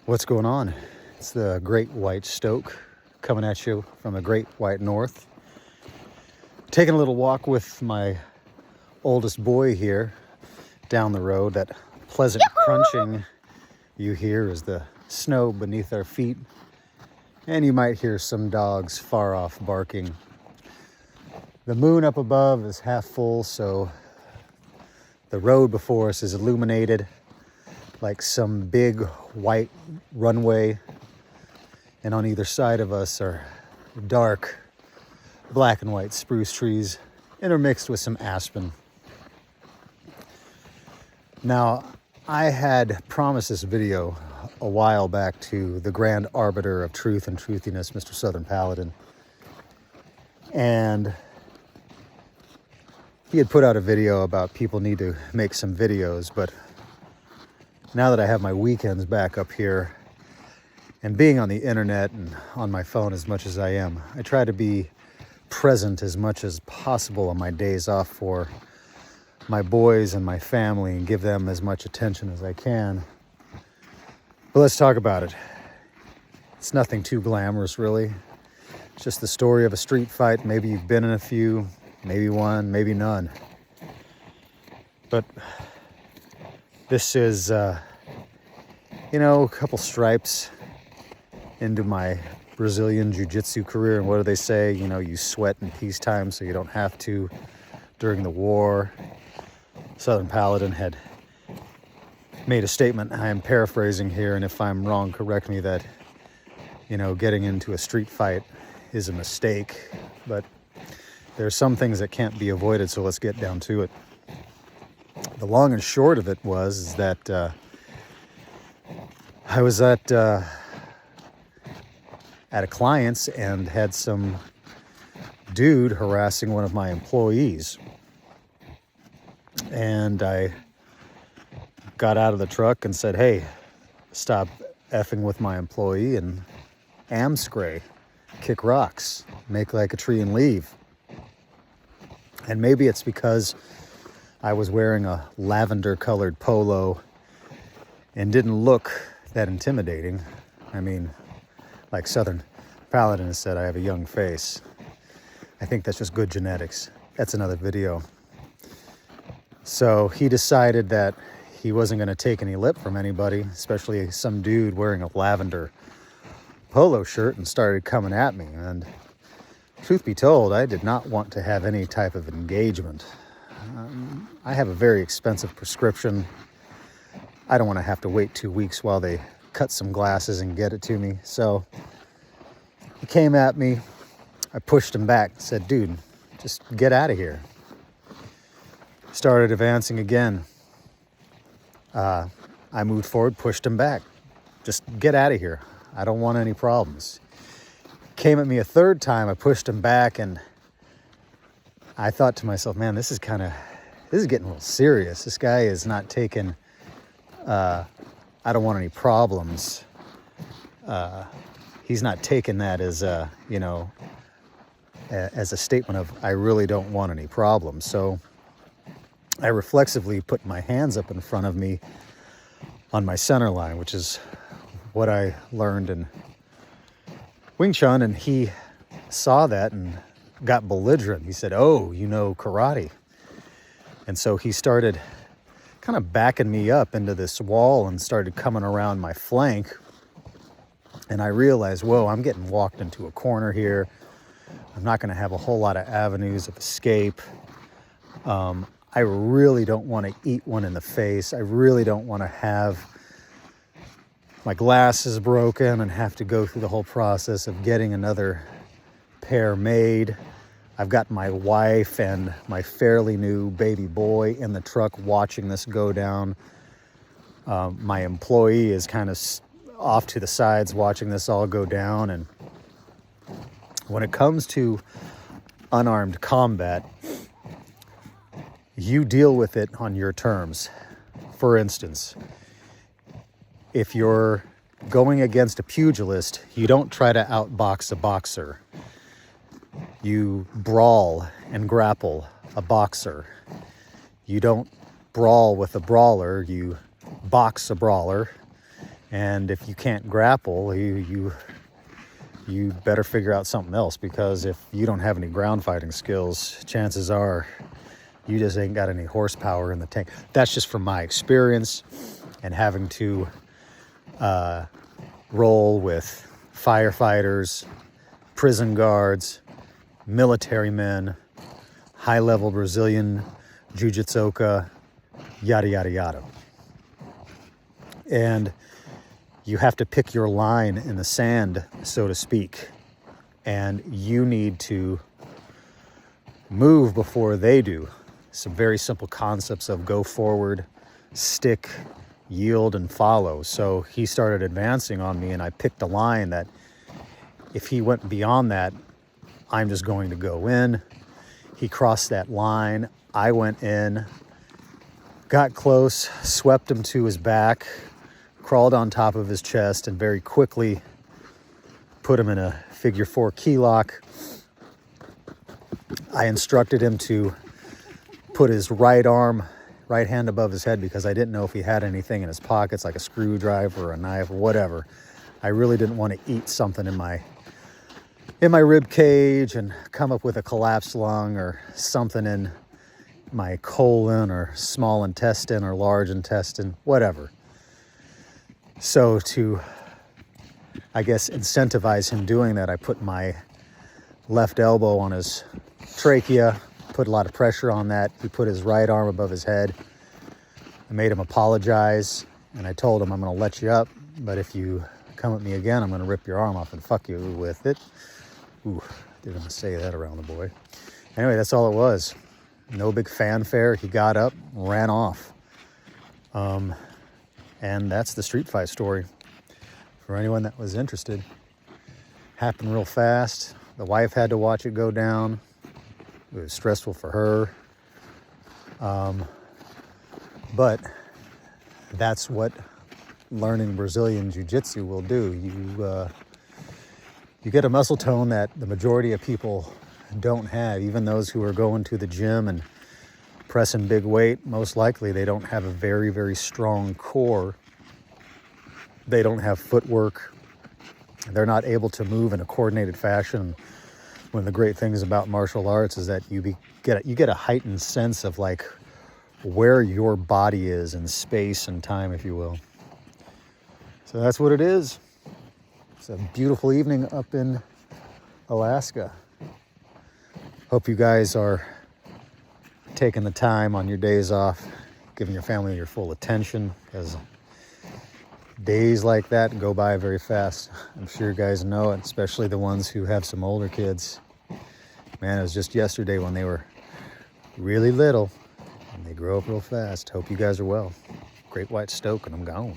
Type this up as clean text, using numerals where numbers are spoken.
What's going on? It's the Great White Stoke coming at you from the Great White North. Taking a little walk with my oldest boy here down the road. That pleasant crunching you hear is the snow beneath our feet. And you might hear some dogs far off barking. The moon up above is half full, so the road before us is illuminated like some big white runway, and on either side of us are dark black and white spruce trees intermixed with some aspen. Now, I had promised this video a while back to the grand arbiter of truth and truthiness, Mr. Southern Paladin, and he had put out a video about people need to make some videos, but now that I have my weekends back up here and being on the internet and on my phone as much as I am, I try to be present as much as possible on my days off for my boys and my family and give them as much attention as I can. But let's talk about it. It's nothing too glamorous, really. It's just the story of a street fight. Maybe you've been in a few, maybe one, maybe none. But this is, a couple stripes into my Brazilian jiu-jitsu career. And what do they say? You sweat in peacetime so you don't have to during the war. Southern Paladin had made a statement, I am paraphrasing here, and if I'm wrong, correct me, that, getting into a street fight is a mistake. But there are some things that can't be avoided, so let's get down to it. The long and short of it is that I was at a client's and had some dude harassing one of my employees. And I got out of the truck and said, hey, stop effing with my employee and amscray, kick rocks, make like a tree and leave. And maybe it's because I was wearing a lavender-colored polo and didn't look that intimidating. I mean, like Southern Paladin has said, I have a young face. I think that's just good genetics. That's another video. So he decided that he wasn't going to take any lip from anybody, especially some dude wearing a lavender polo shirt, and started coming at me. And truth be told, I did not want to have any type of engagement. I have a very expensive prescription. I don't want to have to wait 2 weeks while they cut some glasses and get it to me. So he came at me. I pushed him back, said, dude, just get out of here. Started advancing again. I moved forward, pushed him back. Just get out of here. I don't want any problems. Came at me a third time. I pushed him back, and I thought to myself, man, this is getting a little serious. This guy is not taking, I don't want any problems. He's not taking that as as a statement of, I really don't want any problems. So I reflexively put my hands up in front of me on my center line, which is what I learned in Wing Chun, and he saw that and got belligerent. He said, oh, you know karate. And so he started kind of backing me up into this wall and started coming around my flank. And I realized, whoa, I'm getting walked into a corner here. I'm not going to have a whole lot of avenues of escape. I really don't want to eat one in the face. I really don't want to have my glasses broken and have to go through the whole process of getting another pair made. I've got my wife and my fairly new baby boy in the truck watching this go down. My employee is kind of off to the sides watching this all go down. And when it comes to unarmed combat, you deal with it on your terms. For instance, if you're going against a pugilist, you don't try to outbox a boxer. You brawl and grapple a boxer. You don't brawl with a brawler, you box a brawler And if you can't grapple, you better figure out something else, because if you don't have any ground fighting skills, chances are you just ain't got any horsepower in the tank. That's just from my experience and having to roll with firefighters, prison guards, military men, high-level Brazilian jiu-jitsuka, yada, yada, yada. And you have to pick your line in the sand, so to speak. And you need to move before they do. Some very simple concepts of go forward, stick, yield, and follow. So he started advancing on me, and I picked a line that if he went beyond that, I'm just going to go in. He crossed that line. I went in, got close, swept him to his back, crawled on top of his chest, and very quickly put him in a figure 4 key lock. I instructed him to put his right hand above his head, because I didn't know if he had anything in his pockets, like a screwdriver or a knife or whatever. I really didn't want to eat something in my rib cage and come up with a collapsed lung or something in my colon or small intestine or large intestine, whatever. So to, I guess, incentivize him doing that, I put my left elbow on his trachea, put a lot of pressure on that. He put his right arm above his head. I made him apologize, and I told him, I'm going to let you up, but if you come at me again, I'm going to rip your arm off and fuck you with it. Ooh, didn't say that around the boy. Anyway, that's all it was. No big fanfare. He got up, ran off. And that's the street fight story. For anyone that was interested. Happened real fast. The wife had to watch it go down. It was stressful for her. But that's what learning Brazilian Jiu-Jitsu will do. You get a muscle tone that the majority of people don't have. Even those who are going to the gym and pressing big weight, most likely they don't have a very, very strong core. They don't have footwork. They're not able to move in a coordinated fashion. One of the great things about martial arts is that you get a heightened sense of like where your body is in space and time, if you will. So that's what it is. It's a beautiful evening up in Alaska. Hope you guys are taking the time on your days off, giving your family your full attention, because days like that go by very fast. I'm sure you guys know it, especially the ones who have some older kids. Man, it was just yesterday when they were really little, and they grow up real fast. Hope you guys are well. Great White Stoke, and I'm gone.